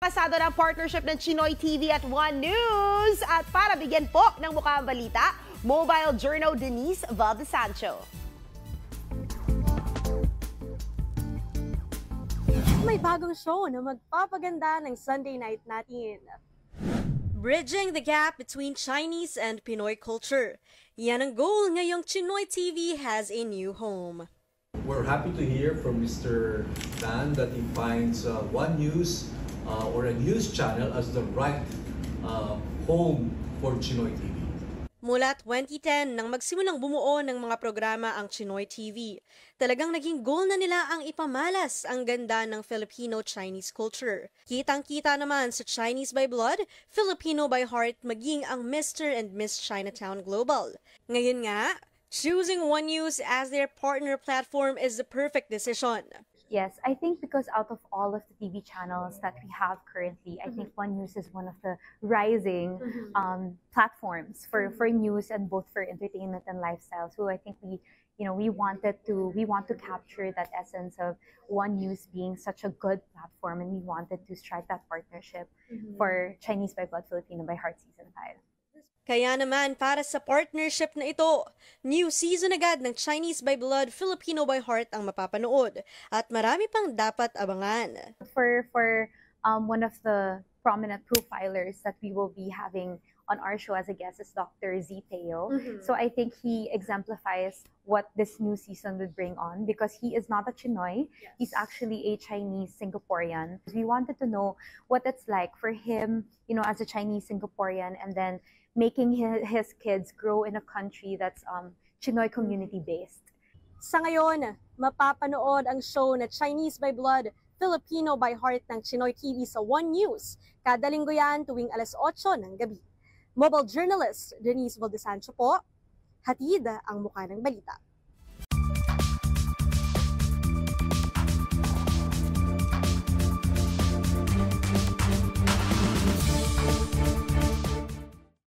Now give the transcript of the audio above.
Pasado ng partnership ng Chinoy TV at One News. At para bigyan po ng mukha ang balita, Mobile Journal Denise Valdesancho. May bagong show na magpapaganda ng Sunday night natin. Bridging the gap between Chinese and Pinoy culture. Yan ang goal ngayong Chinoy TV has a new home. We're happy to hear from Mr. Dan that he finds One News or a news channel as the right home for Chinoy TV. Mula 2010 nang magsimulang bumuo ng mga programa ang Chinoy TV, talagang naging goal na nila ang ipamalas ang ganda ng Filipino-Chinese culture. Kitang-kita naman sa Chinese by blood, Filipino by heart maging ang Mr. and Miss Chinatown Global. Ngayon nga, choosing One News as their partner platform is the perfect decision. Yes, I think because out of all of the TV channels that we have currently, I think One News is one of the rising platforms for news and both for entertainment and lifestyle. So I think we want to capture that essence of One News being such a good platform, and we wanted to strike that partnership for Chinese by Blood, Filipino by Heart Season 5. Kaya naman para sa partnership na ito, new season agad ng Chinese by Blood, Filipino by Heart ang mapapanood at marami pang dapat abangan. For one of the prominent profilers that we will be having on our show as a guest is Dr. Z Teo. So I think he exemplifies what this new season would bring on because he is not a Chinoy. He's actually a Chinese Singaporean. We wanted to know what it's like for him, as a Chinese Singaporean, and then making his kids grow in a country that's Chinoy community-based. Sa ngayon, mapapanood ang show na Chinese by Blood, Filipino by Heart ng Chinoy TV sa One News. Kada linggo yan tuwing alas 8 ng gabi. Mobile journalist Denise Valdesancho po, hatid ang mukha ng balita.